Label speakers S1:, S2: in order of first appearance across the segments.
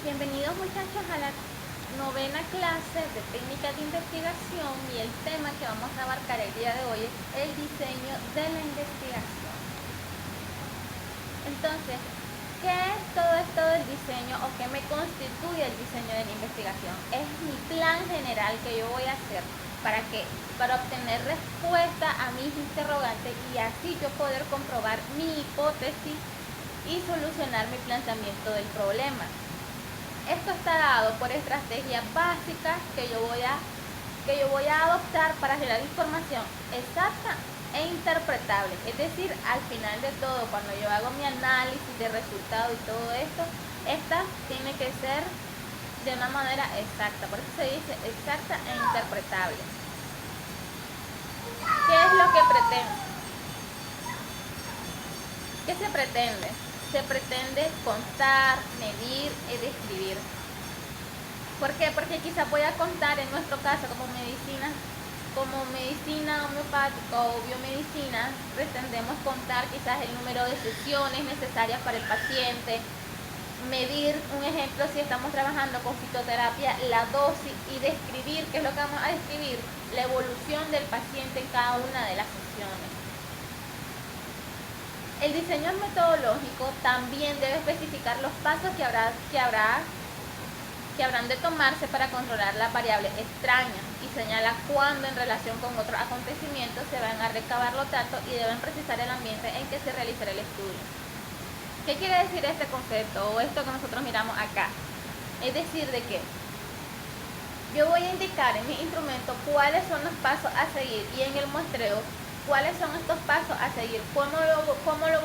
S1: Bienvenidos muchachos a la novena clase de técnicas de investigación y el tema que vamos a abarcar el día de hoy es el diseño de la investigación. Entonces, ¿qué es todo esto del diseño o qué me constituye el diseño de la investigación? Es mi plan general que yo voy a hacer para obtener respuesta a mis interrogantes y así yo poder comprobar mi hipótesis y solucionar mi planteamiento del problema. Esto está dado por estrategias básicas que yo voy a adoptar para generar información exacta e interpretable. Es decir, al final de todo, cuando yo hago mi análisis de resultados y todo esto, esta tiene que ser de una manera exacta. Por eso se dice exacta e interpretable. ¿Qué es lo que pretende? ¿Qué se pretende? Se pretende contar, medir y describir. ¿Por qué? Porque quizás voy a contar en nuestro caso como medicina homeopática o biomedicina, pretendemos contar quizás el número de sesiones necesarias para el paciente, medir, un ejemplo, si estamos trabajando con fitoterapia, la dosis y describir, ¿qué es lo que vamos a describir? La evolución del paciente en cada una de las sesiones. El diseño metodológico también debe especificar los pasos que habrán de tomarse para controlar las variables extrañas y señala cuándo en relación con otros acontecimientos se van a recabar los datos y deben precisar el ambiente en que se realizará el estudio. ¿Qué quiere decir este concepto o esto que nosotros miramos acá? Es decir, de que yo voy a indicar en mi instrumento cuáles son los pasos a seguir y en el muestreo cuáles son estos pasos a seguir, cómo lo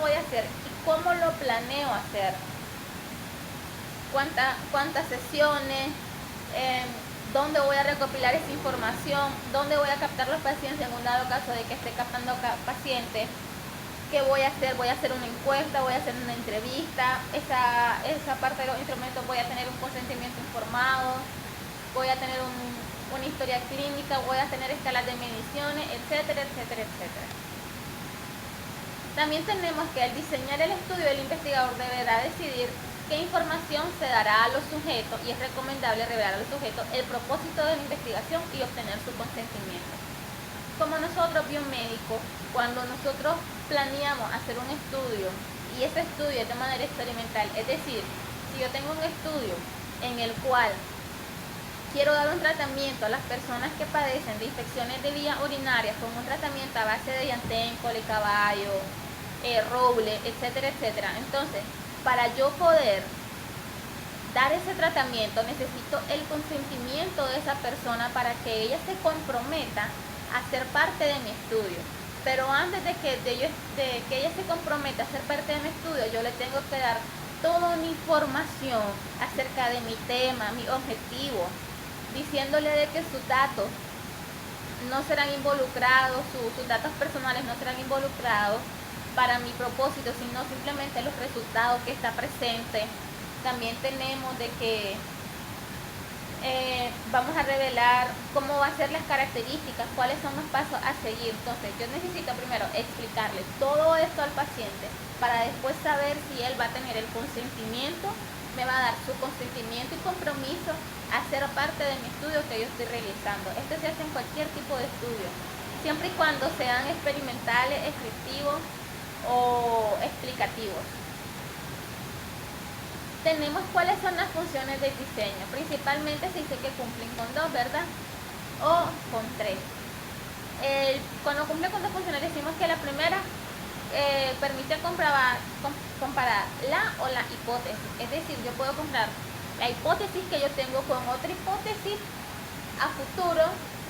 S1: voy a hacer y cómo lo planeo hacer, cuántas sesiones, dónde voy a recopilar esa información, dónde voy a captar los pacientes en un dado caso de que esté captando pacientes, qué voy a hacer una encuesta, voy a hacer una entrevista, esa parte de los instrumentos voy a tener un consentimiento informado, voy a tener una historia clínica, voy a tener escalas de mediciones, etcétera, etcétera, etcétera. También tenemos que al diseñar el estudio, el investigador deberá decidir qué información se dará a los sujetos y es recomendable revelar a los sujetos el propósito de la investigación y obtener su consentimiento. Como nosotros biomédicos, cuando nosotros planeamos hacer un estudio y ese estudio es de manera experimental, es decir, si yo tengo un estudio en el cual quiero dar un tratamiento a las personas que padecen de infecciones de vías urinarias con un tratamiento a base de llantén, colecaballo, roble, etcétera, etcétera. Entonces, para yo poder dar ese tratamiento necesito el consentimiento de esa persona para que ella se comprometa a ser parte de mi estudio. Pero antes de que ella se comprometa a ser parte de mi estudio, yo le tengo que dar toda una información acerca de mi tema, mi objetivo, diciéndole de que sus datos no serán involucrados, sus datos personales no serán involucrados para mi propósito, sino simplemente los resultados que está presente. También tenemos de que vamos a revelar cómo va a ser las características, cuáles son los pasos a seguir. Entonces yo necesito primero explicarle todo esto al paciente para después saber si él va a tener el consentimiento, me va a dar su consentimiento y compromiso a ser parte de mi estudio que yo estoy realizando. Esto se hace en cualquier tipo de estudio, siempre y cuando sean experimentales, descriptivos o explicativos. Tenemos cuáles son las funciones del diseño. Principalmente se dice que cumplen con 2, ¿verdad? O con 3. Cuando cumple con 2 funciones decimos que la primera permite comparar la o la hipótesis. Es decir, yo puedo comparar la hipótesis que yo tengo con otra hipótesis a futuro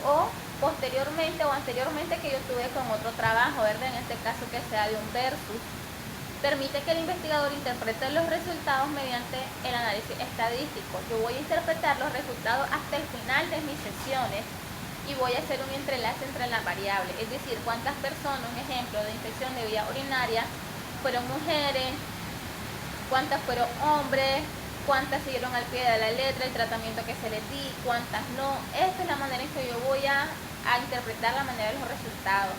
S1: o posteriormente o anteriormente que yo tuve con otro trabajo, ¿verdad? En este caso que sea de un versus. Permite que el investigador interprete los resultados mediante el análisis estadístico. Yo voy a interpretar los resultados hasta el final de mis sesiones y voy a hacer un entrelace entre las variables, es decir, cuántas personas, un ejemplo de infección de vía urinaria, fueron mujeres, cuántas fueron hombres, cuántas siguieron al pie de la letra el tratamiento que se les di, cuántas no. Esta es la manera en que yo voy a interpretar la manera de los resultados.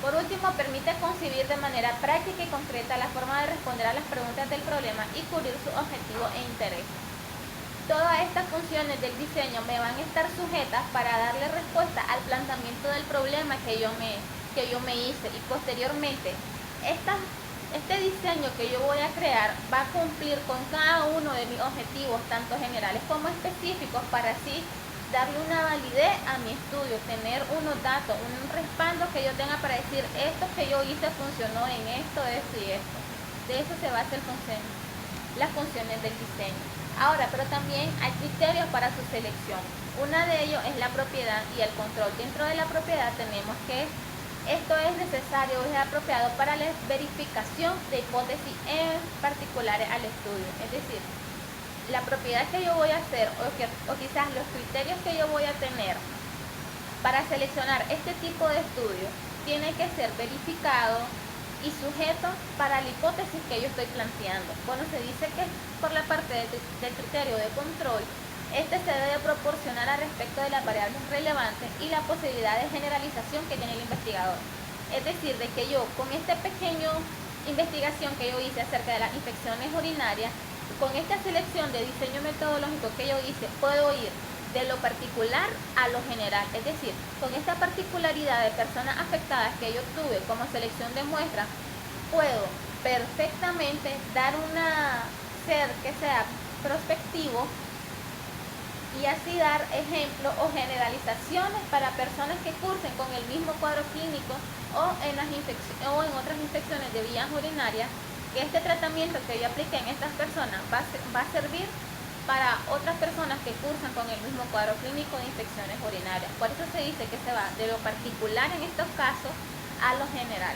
S1: Por último, permite concebir de manera práctica y concreta la forma de responder a las preguntas del problema y cubrir sus objetivos e intereses. todas estas funciones del diseño me van a estar sujetas para darle respuesta al planteamiento del problema que yo me hice, y posteriormente este diseño que yo voy a crear va a cumplir con cada uno de mis objetivos, tanto generales como específicos, para así darle una validez a mi estudio, tener unos datos, un respaldo que yo tenga para decir esto que yo hice funcionó en esto, esto y esto. De eso se basa las funciones del diseño. Ahora, pero también hay criterios para su selección. Una de ellos es la propiedad y el control. Dentro de la propiedad tenemos que esto es necesario, es apropiado para la verificación de hipótesis en particulares al estudio. Es decir, la propiedad que yo voy a hacer o quizás los criterios que yo voy a tener para seleccionar este tipo de estudio tiene que ser verificado y sujeto para la hipótesis que yo estoy planteando. Bueno, se dice que por la parte del criterio de control, este se debe proporcionar al respecto de las variables relevantes y la posibilidad de generalización que tiene el investigador. Es decir, de que yo con esta pequeña investigación que yo hice acerca de las infecciones urinarias, con esta selección de diseño metodológico que yo hice, puedo ir de lo particular a lo general. Es decir, con esta particularidad de personas afectadas que yo tuve como selección de muestras, puedo perfectamente dar ser que sea prospectivo y así dar ejemplos o generalizaciones para personas que cursen con el mismo cuadro clínico o en otras infecciones de vías urinarias, que este tratamiento que yo apliqué en estas personas va a servir para otras personas que cursan con el mismo cuadro clínico de infecciones urinarias. Por eso se dice que se va de lo particular en estos casos a lo general.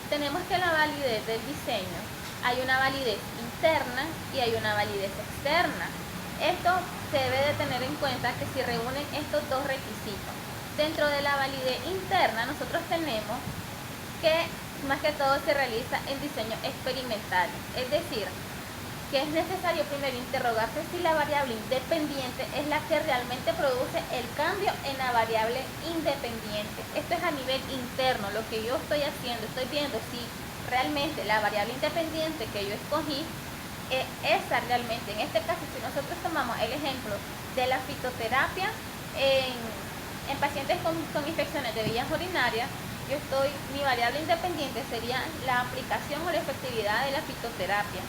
S1: Tenemos que la validez del diseño, hay una validez interna y hay una validez externa. Esto se debe de tener en cuenta que si reúnen estos dos requisitos. Dentro de la validez interna nosotros tenemos que más que todo se realiza en diseño experimental, es decir, que es necesario primero interrogarse si la variable independiente es la que realmente produce el cambio en la variable independiente. Esto es a nivel interno, lo que yo estoy haciendo, estoy viendo si realmente la variable independiente que yo escogí es esa realmente. En este caso, si nosotros tomamos el ejemplo de la fitoterapia en pacientes con infecciones de vías urinarias, mi variable independiente sería la aplicación o la efectividad de la fitoterapia.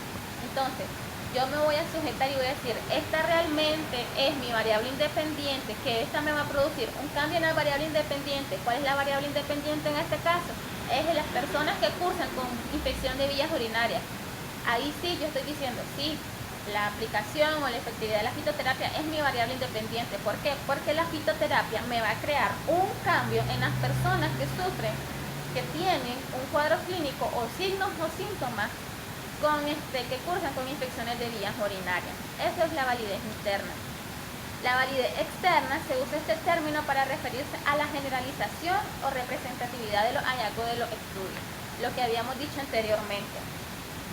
S1: Entonces, yo me voy a sujetar y voy a decir, esta realmente es mi variable independiente, que esta me va a producir un cambio en la variable independiente. ¿Cuál es la variable independiente en este caso? Es de las personas que cursan con infección de vías urinarias. Ahí sí yo estoy diciendo, sí, la aplicación o la efectividad de la fitoterapia es mi variable independiente. ¿Por qué? Porque la fitoterapia me va a crear un cambio en las personas que sufren, que tienen un cuadro clínico o signos o síntomas que cursan con infecciones de vías urinarias. Eso es la validez interna. La validez externa se usa este término para referirse a la generalización o representatividad de los hallazgos de los estudios, lo que habíamos dicho anteriormente.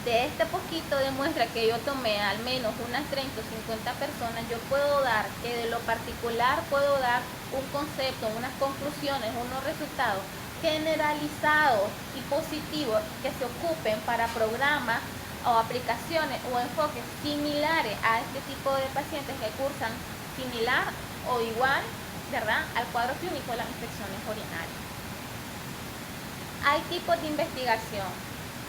S1: De este poquito de muestra que yo tomé, al menos unas 30 o 50 personas, yo puedo dar que de lo particular puedo dar un concepto, unas conclusiones, unos resultados generalizados y positivos que se ocupen para programas o aplicaciones o enfoques similares a este tipo de pacientes que cursan similar o igual, ¿verdad?, al cuadro clínico de las infecciones urinarias. Hay tipos de investigación.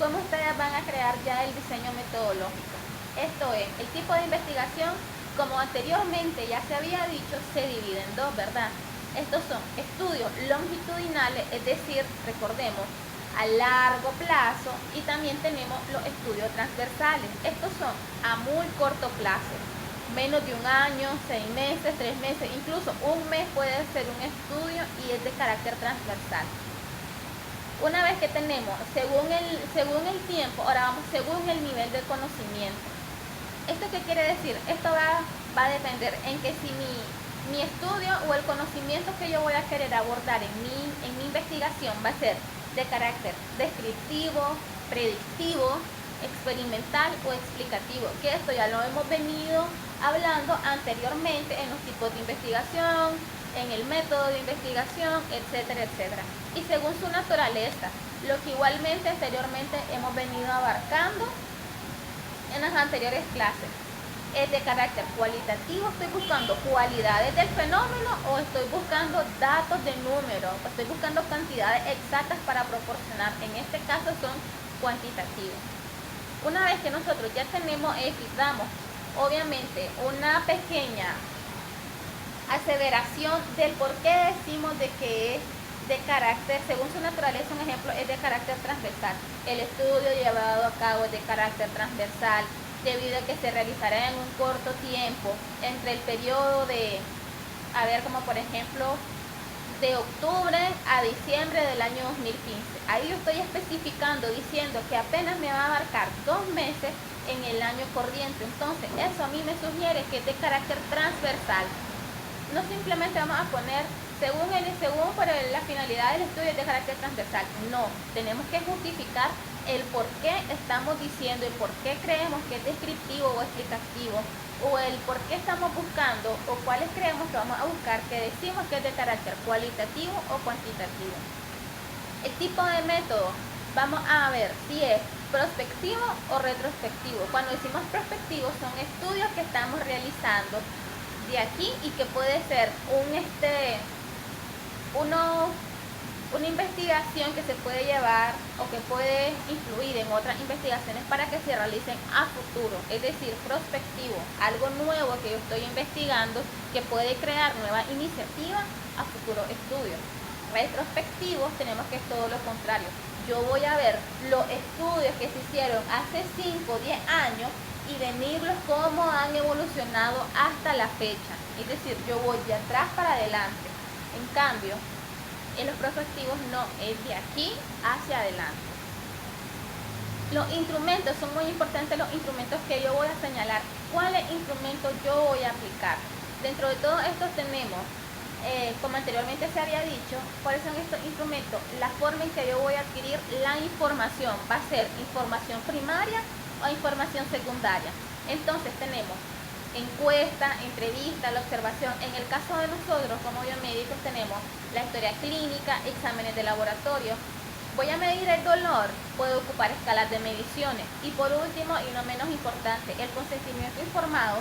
S1: ¿Cómo ustedes van a crear ya el diseño metodológico? Esto es, el tipo de investigación, como anteriormente ya se había dicho, se divide en dos, ¿verdad? Estos son estudios longitudinales, es decir, recordemos, a largo plazo, y también tenemos los estudios transversales. Estos son a muy corto plazo, menos de un año, 6 meses, 3 meses, incluso un mes puede ser un estudio y es de carácter transversal. Una vez que tenemos, según el tiempo, ahora vamos según el nivel de conocimiento. ¿Esto qué quiere decir? Esto va a depender en que si mi estudio o el conocimiento que yo voy a querer abordar en mi investigación va a ser de carácter descriptivo, predictivo, experimental o explicativo, que esto ya lo hemos venido hablando anteriormente en los tipos de investigación, en el método de investigación, etcétera, etcétera. Y según su naturaleza, lo que igualmente anteriormente hemos venido abarcando en las anteriores clases, es de carácter cualitativo, estoy buscando cualidades del fenómeno o estoy buscando datos de números, o estoy buscando cantidades exactas para proporcionar. En este caso son cuantitativos. Una vez que nosotros ya tenemos damos obviamente una pequeña aseveración del por qué decimos de que es de carácter, según su naturaleza, un ejemplo, es de carácter transversal. El estudio llevado a cabo es de carácter transversal, debido a que se realizará en un corto tiempo, entre el periodo de, como por ejemplo, de octubre a diciembre del año 2015. Ahí yo estoy especificando, diciendo que apenas me va a abarcar 2 meses en el año corriente. Entonces, eso a mí me sugiere que es de carácter transversal. No simplemente vamos a poner según la finalidad del estudio es de carácter transversal. No, tenemos que justificar el por qué estamos diciendo, el por qué creemos que es descriptivo o explicativo, o el por qué estamos buscando, o cuáles creemos que vamos a buscar, que decimos que es de carácter cualitativo o cuantitativo. El tipo de método, vamos a ver si es prospectivo o retrospectivo. Cuando decimos prospectivo, son estudios que estamos realizando de aquí y que puede ser una investigación que se puede llevar o que puede influir en otras investigaciones para que se realicen a futuro, es decir, prospectivo, algo nuevo que yo estoy investigando que puede crear nuevas iniciativas a futuro estudio. Retrospectivos tenemos que es todo lo contrario. Yo voy a ver los estudios que se hicieron hace 5 o 10 años y venirlos cómo han evolucionado hasta la fecha, es decir, yo voy de atrás para adelante. En cambio, en los prospectivos no, es de aquí hacia adelante. Los instrumentos, son muy importantes los instrumentos que yo voy a señalar. ¿Cuáles instrumentos yo voy a aplicar? Dentro de todos estos tenemos, como anteriormente se había dicho, cuáles son estos instrumentos. La forma en que yo voy a adquirir la información va a ser información primaria o información secundaria. Entonces tenemos encuesta, entrevista, la observación. En el caso de nosotros como biomédicos tenemos la historia clínica, exámenes de laboratorio. Voy a medir el dolor, puedo ocupar escalas de mediciones. Y por último y no menos importante, el consentimiento informado,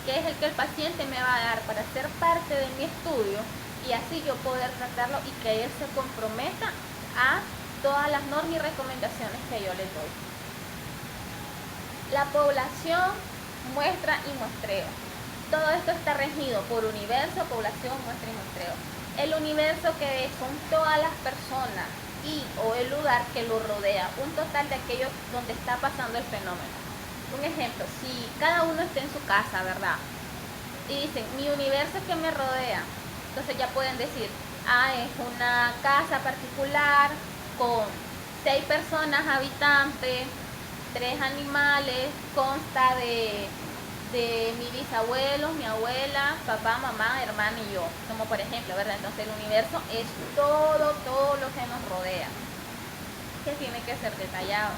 S1: que es el que el paciente me va a dar para ser parte de mi estudio y así yo poder tratarlo y que él se comprometa a todas las normas y recomendaciones que yo le doy. La población, muestra y muestreo. Todo esto está regido por universo, población, muestra y muestreo. El universo que son todas las personas y o el lugar que lo rodea, un total de aquellos donde está pasando el fenómeno. Un ejemplo, si cada uno está en su casa, ¿verdad? Y dicen, mi universo que me rodea, entonces ya pueden decir, es una casa particular con 6 personas habitantes, 3 animales, consta de mi bisabuelo, mi abuela, papá, mamá, hermano y yo, como por ejemplo, ¿verdad? Entonces el universo es todo lo que nos rodea, que tiene que ser detallado.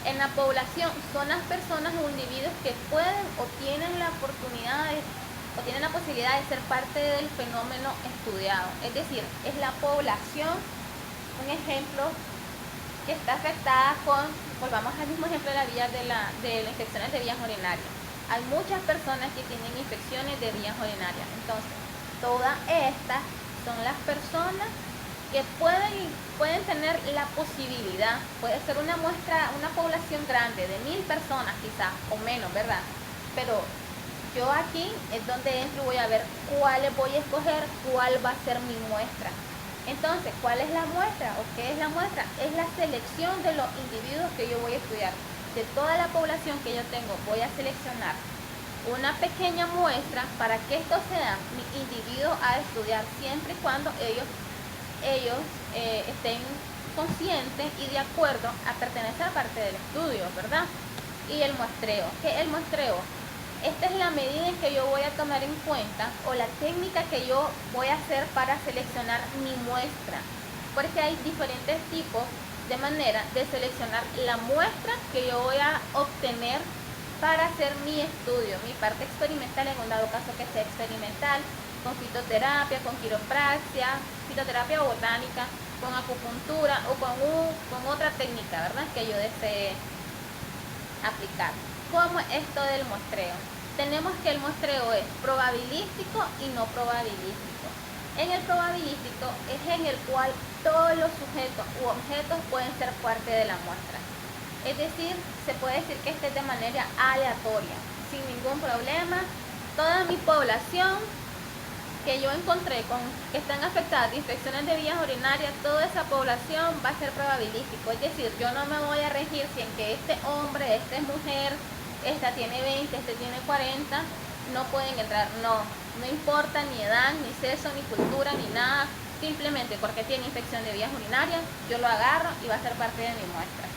S1: En la población son las personas o individuos que pueden o tienen la oportunidad o tienen la posibilidad de ser parte del fenómeno estudiado, es decir, es la población, un ejemplo, que está afectada con, volvamos al mismo ejemplo de las infecciones de vías urinarias. Hay muchas personas que tienen infecciones de vías urinarias. Entonces, todas estas son las personas que pueden tener la posibilidad, puede ser una muestra, una población grande de 1000 personas quizás, o menos, ¿verdad? Pero yo aquí es donde entro y voy a ver cuáles voy a escoger, cuál va a ser mi muestra. Entonces, ¿cuál es la muestra o qué es la muestra? Es la selección de los individuos que yo voy a estudiar. De toda la población que yo tengo, voy a seleccionar una pequeña muestra para que estos sean mis individuos a estudiar, siempre y cuando ellos estén conscientes y de acuerdo a pertenecer a parte del estudio, ¿verdad? Y el muestreo. ¿Qué es el muestreo? Esta es la medida en que yo voy a tomar en cuenta o la técnica que yo voy a hacer para seleccionar mi muestra, porque hay diferentes tipos de manera de seleccionar la muestra que yo voy a obtener para hacer mi estudio, mi parte experimental, en un dado caso que sea experimental, con fitoterapia, con quiropraxia, fitoterapia botánica, con acupuntura o con otra técnica, ¿verdad?, que yo desee aplicar. ¿Cómo es esto del muestreo? Tenemos que el muestreo es probabilístico y no probabilístico. En el probabilístico es en el cual todos los sujetos u objetos pueden ser parte de la muestra. Es decir, se puede decir que esté de manera aleatoria, sin ningún problema. Toda mi población que yo encontré que están afectadas de infecciones de vías urinarias, toda esa población va a ser probabilístico. Es decir, yo no me voy a regir si en que este hombre, esta es mujer, esta tiene 20, este tiene 40, no pueden entrar. No importa ni edad, ni sexo, ni cultura, ni nada. Simplemente porque tiene infección de vías urinarias, yo lo agarro y va a ser parte de mi muestra.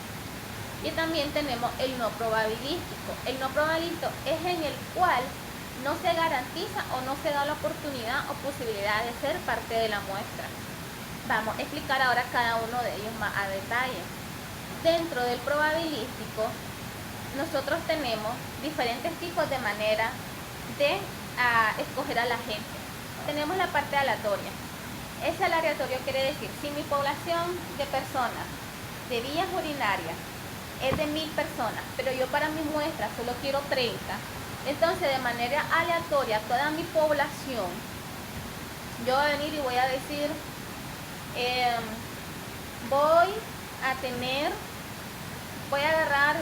S1: Y también tenemos el no probabilístico. El no probabilístico es en el cual no se garantiza o no se da la oportunidad o posibilidad de ser parte de la muestra. Vamos a explicar ahora cada uno de ellos más a detalle. Dentro del probabilístico, nosotros tenemos diferentes tipos de manera de escoger a la gente. Tenemos la parte aleatoria. Ese aleatorio quiere decir, si mi población de personas de vías urinarias es de 1000 personas, pero yo para mi muestra solo quiero 30, entonces de manera aleatoria toda mi población, yo voy a venir y voy a decir, voy a agarrar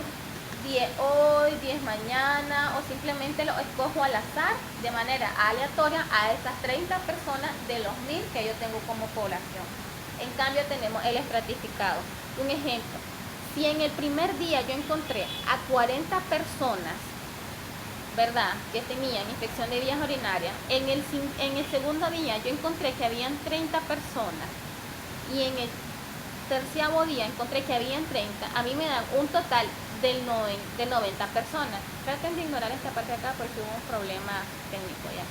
S1: 10 hoy, 10 mañana, o simplemente lo escojo al azar de manera aleatoria a esas 30 personas de los 1000 que yo tengo como población. En cambio tenemos el estratificado. Un ejemplo, si en el primer día yo encontré a 40 personas, ¿verdad?, que tenían infección de vías urinarias, en el segundo día yo encontré que habían 30 personas y en el terciavo día encontré que habían 30, a mí me dan un total de 90 personas. Traten de ignorar esta parte de acá porque hubo un problema técnico ya.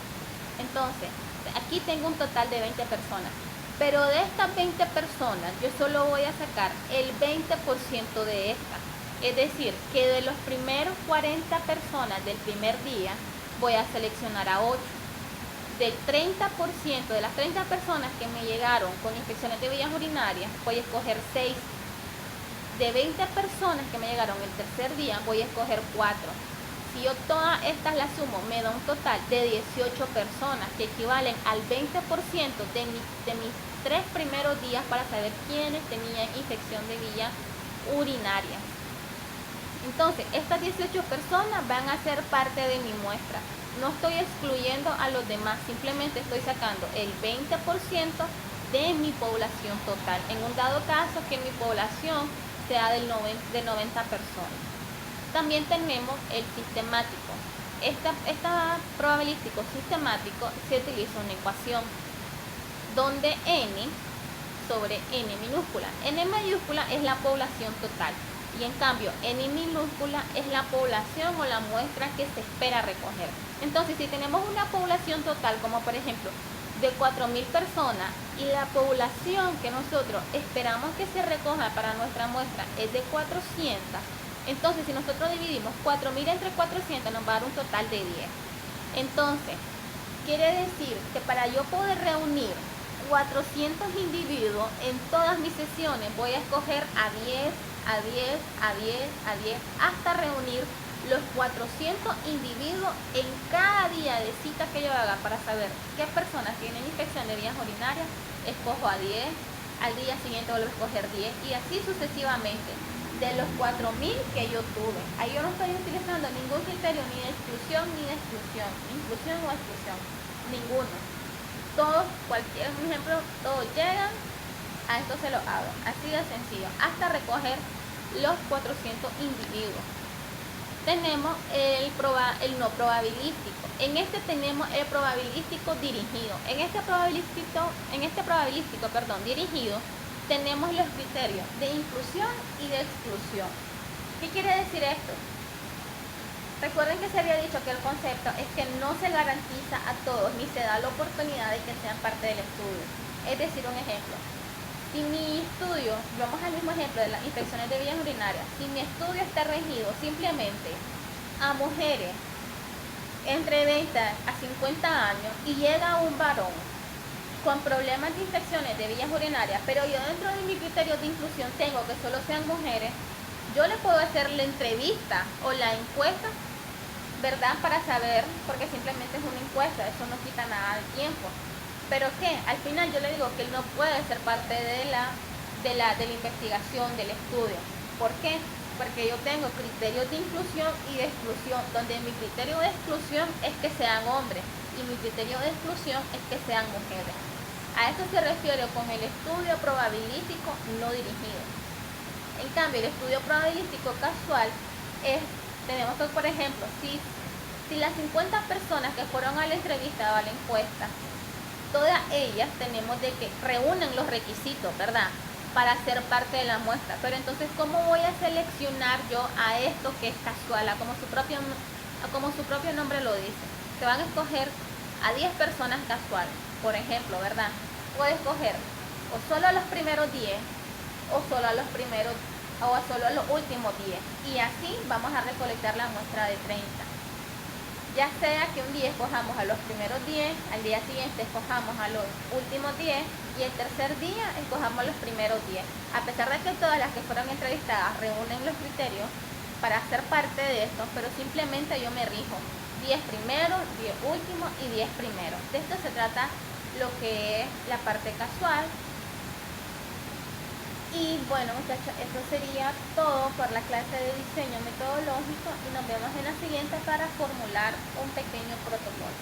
S1: Entonces, aquí tengo un total de 20 personas, pero de estas 20 personas yo solo voy a sacar el 20% de estas. Es decir, que de los primeros 40 personas del primer día voy a seleccionar a 8. Del 30% de las 30 personas que me llegaron con infecciones de vías urinarias, voy a escoger 6. De 20 personas que me llegaron el tercer día, voy a escoger 4. Si yo todas estas las sumo, me da un total de 18 personas, que equivalen al 20% de mis 3 primeros días para saber quiénes tenían infección de vías urinarias. Entonces, estas 18 personas van a ser parte de mi muestra. No estoy excluyendo a los demás, simplemente estoy sacando el 20% de mi población total. En un dado caso que mi población sea de 90 personas. También tenemos el sistemático. Esta probabilístico sistemático se utiliza una ecuación donde n sobre n minúscula. N mayúscula es la población total. Y en cambio, n minúscula es la población o la muestra que se espera recoger. Entonces, si tenemos una población total, como por ejemplo, de 4000 personas, y la población que nosotros esperamos que se recoja para nuestra muestra es de 400, entonces si nosotros dividimos 4000 entre 400 nos va a dar un total de 10. Entonces, quiere decir que para yo poder reunir 400 individuos en todas mis sesiones, voy a escoger a 10, a 10, a 10, a 10, hasta reunir los 400 individuos en cada día de cita que yo haga para saber qué personas tienen infección de vías urinarias. Escojo a 10, al día siguiente vuelvo a escoger 10 y así sucesivamente de los 4000 que yo tuve. Ahí yo no estoy utilizando ningún criterio ni de exclusión ni de exclusión, inclusión o exclusión, ninguno. Todos, cualquier ejemplo, todos llegan, a esto se lo hago, así de sencillo, hasta recoger los 400 individuos. Tenemos el no probabilístico. En este tenemos el probabilístico dirigido. En este probabilístico dirigido tenemos los criterios de inclusión y de exclusión. ¿Qué quiere decir esto? Recuerden que se había dicho que el concepto es que no se garantiza a todos ni se da la oportunidad de que sean parte del estudio. Es decir, un ejemplo. Si mi estudio, vamos al mismo ejemplo de las infecciones de vías urinarias, si mi estudio está regido simplemente a mujeres entre 20 a 50 años y llega un varón con problemas de infecciones de vías urinarias, pero yo dentro de mi criterio de inclusión tengo que solo sean mujeres, yo le puedo hacer la entrevista o la encuesta, ¿verdad? Para saber, porque simplemente es una encuesta, eso no quita nada de tiempo. Pero que al final yo le digo que él no puede ser parte de la investigación, del estudio. ¿Por qué? Porque yo tengo criterios de inclusión y de exclusión, donde mi criterio de exclusión es que sean hombres y mi criterio de exclusión es que sean mujeres. A eso se refiere con el estudio probabilístico no dirigido. En cambio, el estudio probabilístico casual es, tenemos que, por ejemplo, si las 50 personas que fueron a la entrevista o a la encuesta, todas ellas tenemos de que reúnen los requisitos, ¿verdad?, para ser parte de la muestra. Pero entonces, ¿cómo voy a seleccionar yo a esto que es casual? Como su propio nombre lo dice. Se van a escoger a 10 personas casuales, por ejemplo, ¿verdad? Puedes escoger o solo a los primeros 10 o solo a los primeros o solo a los últimos 10. Y así vamos a recolectar la muestra de 30. Ya sea que un día escojamos a los primeros 10, al día siguiente escojamos a los últimos 10 y el tercer día escojamos a los primeros 10. A pesar de que todas las que fueron entrevistadas reúnen los criterios para ser parte de esto, pero simplemente yo me rijo 10 primeros, 10 últimos y 10 primeros. De esto se trata lo que es la parte casual. Y bueno, muchachos, eso sería todo por la clase de diseño metodológico y nos vemos en la siguiente para formular un pequeño protocolo.